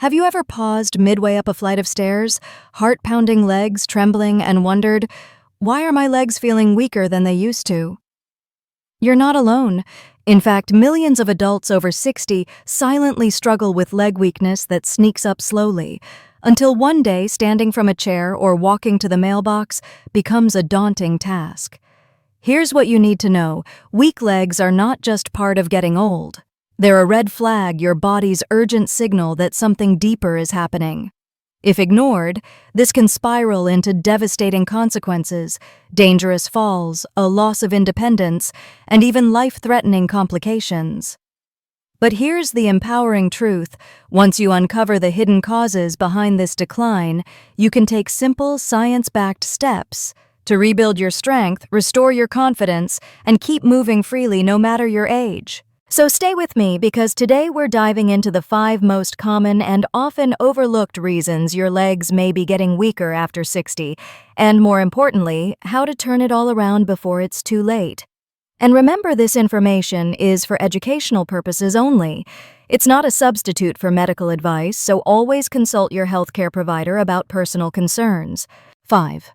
Have you ever paused midway up a flight of stairs, heart-pounding legs trembling, and wondered, why are my legs feeling weaker than they used to? You're not alone. In fact, millions of adults over 60 silently struggle with leg weakness that sneaks up slowly, until one day standing from a chair or walking to the mailbox becomes a daunting task. Here's what you need to know. Weak legs are not just part of getting old. They're a red flag, your body's urgent signal that something deeper is happening. If ignored, this can spiral into devastating consequences, dangerous falls, a loss of independence, and even life-threatening complications. But here's the empowering truth. Once you uncover the hidden causes behind this decline, you can take simple, science-backed steps to rebuild your strength, restore your confidence, and keep moving freely no matter your age. So stay with me, because today we're diving into the 5 most common and often overlooked reasons your legs may be getting weaker after 60, and more importantly, how to turn it all around before it's too late. And remember, this information is for educational purposes only. It's not a substitute for medical advice, so always consult your healthcare provider about personal concerns. 5.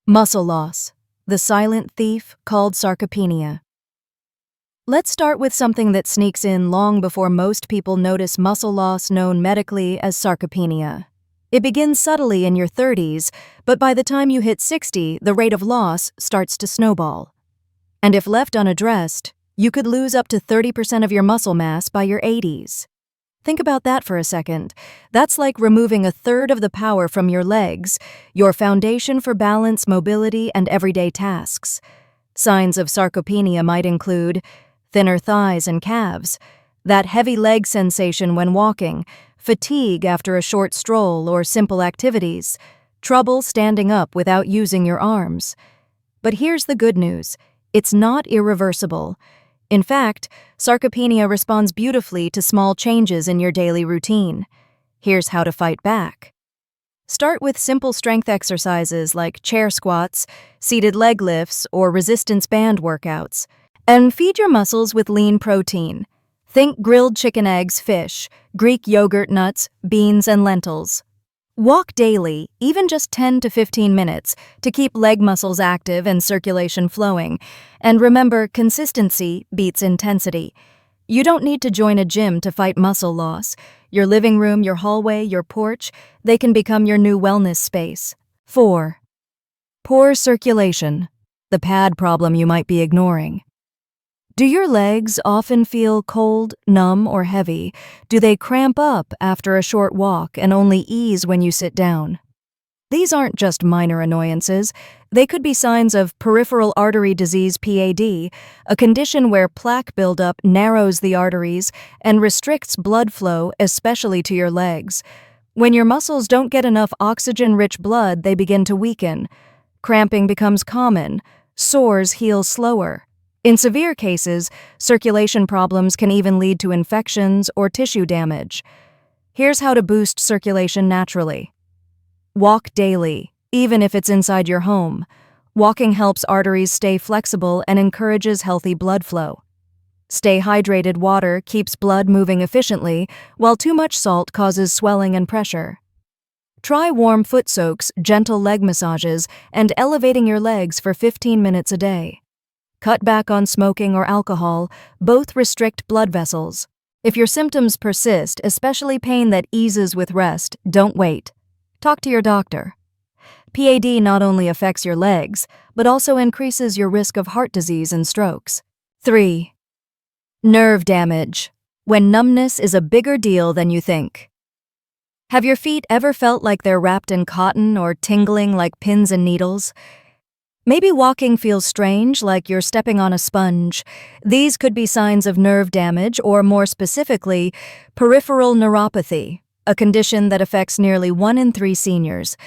Muscle loss, the silent thief called sarcopenia. Let's start with something that sneaks in long before most people notice muscle loss, known medically as sarcopenia. It begins subtly in your 30s, but by the time you hit 60, the rate of loss starts to snowball. And if left unaddressed, you could lose up to 30% of your muscle mass by your 80s. Think about that for a second. That's like removing a third of the power from your legs, your foundation for balance, mobility, and everyday tasks. Signs of sarcopenia might include thinner thighs and calves, that heavy leg sensation when walking, fatigue after a short stroll or simple activities, trouble standing up without using your arms. But here's the good news. It's not irreversible. In fact, sarcopenia responds beautifully to small changes in your daily routine. Here's how to fight back. Start with simple strength exercises like chair squats, seated leg lifts, or resistance band workouts. And feed your muscles with lean protein. Think grilled chicken, eggs, fish, Greek yogurt, nuts, beans, and lentils. Walk daily, even just 10 to 15 minutes, to keep leg muscles active and circulation flowing. And remember, consistency beats intensity. You don't need to join a gym to fight muscle loss. Your living room, your hallway, your porch, they can become your new wellness space. 4. Poor circulation, the pad problem you might be ignoring. Do your legs often feel cold, numb, or heavy? Do they cramp up after a short walk and only ease when you sit down? These aren't just minor annoyances. They could be signs of peripheral artery disease, PAD, a condition where plaque buildup narrows the arteries and restricts blood flow, especially to your legs. When your muscles don't get enough oxygen-rich blood, they begin to weaken. Cramping becomes common. Sores heal slower. In severe cases, circulation problems can even lead to infections or tissue damage. Here's how to boost circulation naturally. Walk daily, even if it's inside your home. Walking helps arteries stay flexible and encourages healthy blood flow. Stay hydrated. Water keeps blood moving efficiently, while too much salt causes swelling and pressure. Try warm foot soaks, gentle leg massages, and elevating your legs for 15 minutes a day. Cut back on smoking or alcohol. Both restrict blood vessels. If your symptoms persist, especially pain that eases with rest, don't wait. Talk to your doctor. PAD not only affects your legs, but also increases your risk of heart disease and strokes. 3. Nerve damage, when numbness is a bigger deal than you think. Have your feet ever felt like they're wrapped in cotton or tingling like pins and needles? Maybe walking feels strange, like you're stepping on a sponge. These could be signs of nerve damage, or more specifically, peripheral neuropathy, a condition that affects nearly 1 in 3 seniors.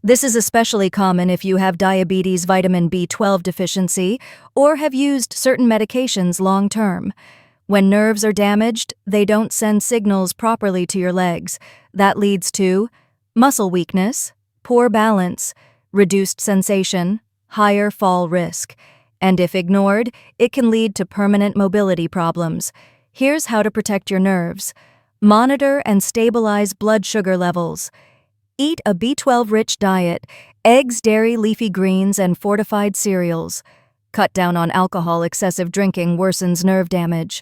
This is especially common if you have diabetes, vitamin B12 deficiency, or have used certain medications long-term. When nerves are damaged, they don't send signals properly to your legs. That leads to muscle weakness, poor balance, reduced sensation, higher fall risk, and if ignored, it can lead to permanent mobility problems. Here's how to protect your nerves. Monitor and stabilize blood sugar levels. Eat a B12-rich diet, eggs, dairy, leafy greens, and fortified cereals. Cut down on alcohol. Excessive drinking worsens nerve damage.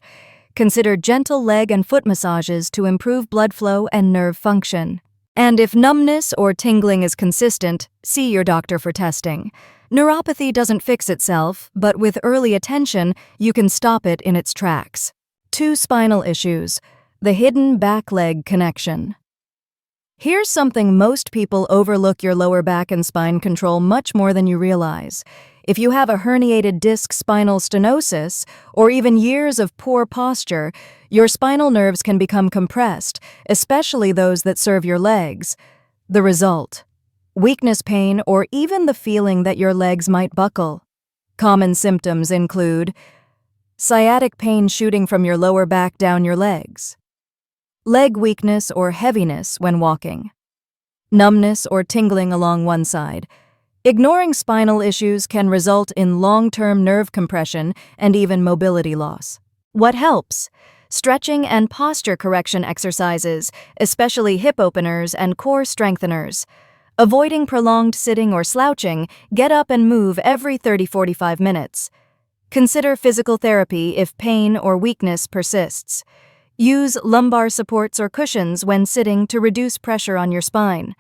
Consider gentle leg and foot massages to improve blood flow and nerve function. And if numbness or tingling is consistent, see your doctor for testing. Neuropathy doesn't fix itself, but with early attention, you can stop it in its tracks. 2 spinal issues. The hidden back leg connection. Here's something most people overlook: your lower back and spine control much more than you realize. If you have a herniated disc, spinal stenosis, or even years of poor posture, your spinal nerves can become compressed, especially those that serve your legs. The result: weakness, pain, or even the feeling that your legs might buckle. Common symptoms include sciatic pain shooting from your lower back down your legs, leg weakness or heaviness when walking, numbness or tingling along one side. Ignoring spinal issues can result in long-term nerve compression and even mobility loss. What helps? Stretching and posture correction exercises, especially hip openers and core strengtheners. Avoiding prolonged sitting or slouching, get up and move every 30-45 minutes. Consider physical therapy if pain or weakness persists. Use lumbar supports or cushions when sitting to reduce pressure on your spine.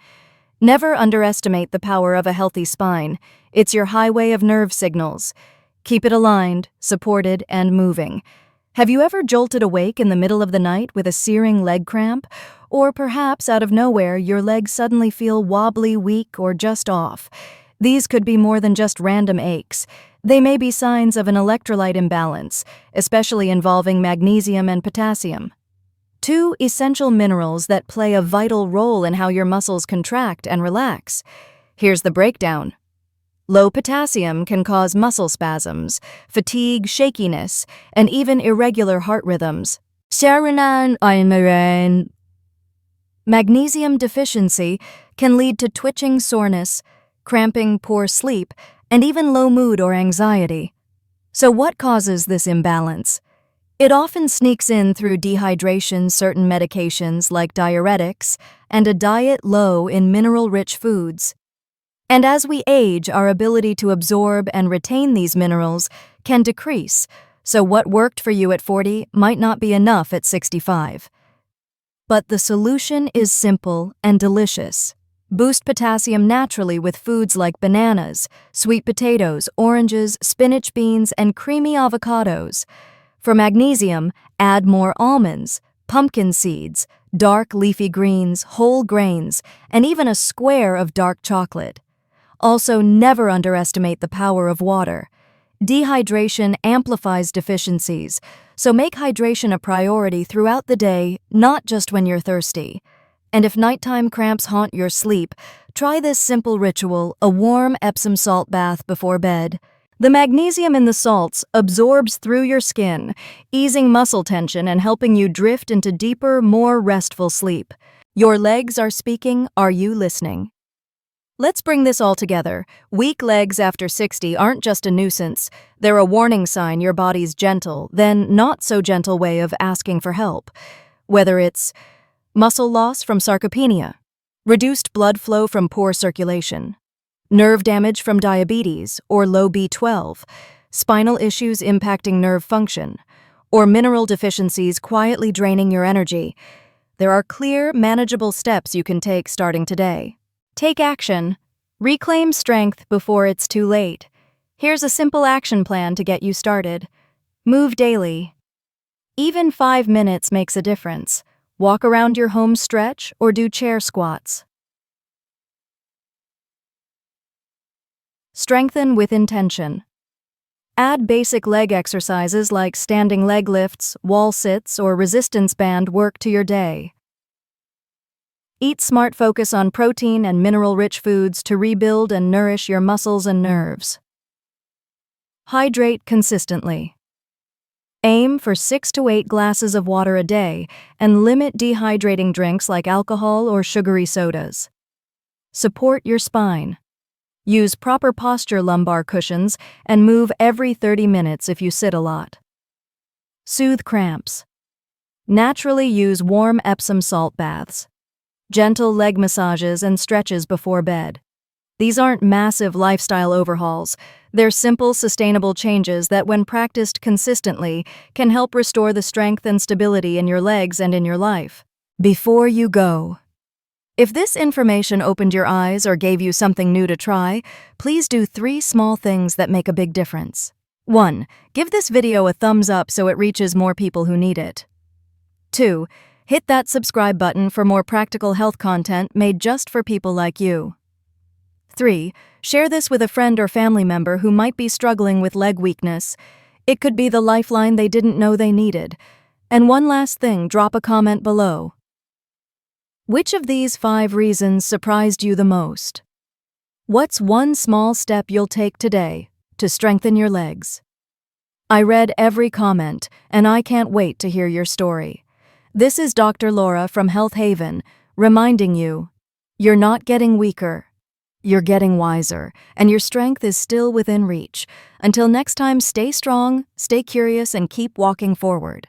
Never underestimate the power of a healthy spine. It's your highway of nerve signals. Keep it aligned, supported, and moving. Have you ever jolted awake in the middle of the night with a searing leg cramp? Or perhaps out of nowhere, your legs suddenly feel wobbly, weak, or just off. These could be more than just random aches. They may be signs of an electrolyte imbalance, especially involving magnesium and potassium. 2 essential minerals that play a vital role in how your muscles contract and relax. Here's the breakdown. Low potassium can cause muscle spasms, fatigue, shakiness, and even irregular heart rhythms. Magnesium deficiency can lead to twitching, soreness, cramping, poor sleep, and even low mood or anxiety. So what causes this imbalance? It often sneaks in through dehydration, certain medications like diuretics, and a diet low in mineral-rich foods. And as we age, our ability to absorb and retain these minerals can decrease, so what worked for you at 40 might not be enough at 65. But the solution is simple and delicious. Boost potassium naturally with foods like bananas, sweet potatoes, oranges, spinach, beans, and creamy avocados. For magnesium, add more almonds, pumpkin seeds, dark leafy greens, whole grains, and even a square of dark chocolate. Also, never underestimate the power of water. Dehydration amplifies deficiencies, so make hydration a priority throughout the day, not just when you're thirsty. And if nighttime cramps haunt your sleep, try this simple ritual: a warm Epsom salt bath before bed. The magnesium in the salts absorbs through your skin, easing muscle tension and helping you drift into deeper, more restful sleep. Your legs are speaking. Are you listening? Let's bring this all together. Weak legs after 60 aren't just a nuisance. They're a warning sign your body's gentle, then not so gentle way of asking for help. Whether it's muscle loss from sarcopenia, reduced blood flow from poor circulation, nerve damage from diabetes or low B12, spinal issues impacting nerve function, or mineral deficiencies quietly draining your energy, there are clear, manageable steps you can take starting today. Take action. Reclaim strength before it's too late. Here's a simple action plan to get you started. Move daily. Even 5 minutes makes a difference. Walk around your home, stretch, or do chair squats. Strengthen with intention. Add basic leg exercises like standing leg lifts, wall sits, or resistance band work to your day. Eat smart. Focus on protein and mineral-rich foods to rebuild and nourish your muscles and nerves. Hydrate consistently. Aim for 6 to 8 glasses of water a day and limit dehydrating drinks like alcohol or sugary sodas. Support your spine. Use proper posture lumbar cushions and move every 30 minutes if you sit a lot. Soothe cramps. Naturally use warm Epsom salt baths, gentle leg massages, and stretches before bed. These aren't massive lifestyle overhauls. They're simple, sustainable changes that, when practiced consistently, can help restore the strength and stability in your legs and in your life. Before you go, if this information opened your eyes or gave you something new to try, please do 3 small things that make a big difference. 1. Give this video a thumbs up so it reaches more people who need it. 2. Hit that subscribe button for more practical health content made just for people like you. 3. Share this with a friend or family member who might be struggling with leg weakness. It could be the lifeline they didn't know they needed. And one last thing, drop a comment below. Which of these 5 reasons surprised you the most? What's one small step you'll take today to strengthen your legs? I read every comment, and I can't wait to hear your story. This is Dr. Laura from Health Haven, reminding you, you're not getting weaker. You're getting wiser, and your strength is still within reach. Until next time, stay strong, stay curious, and keep walking forward.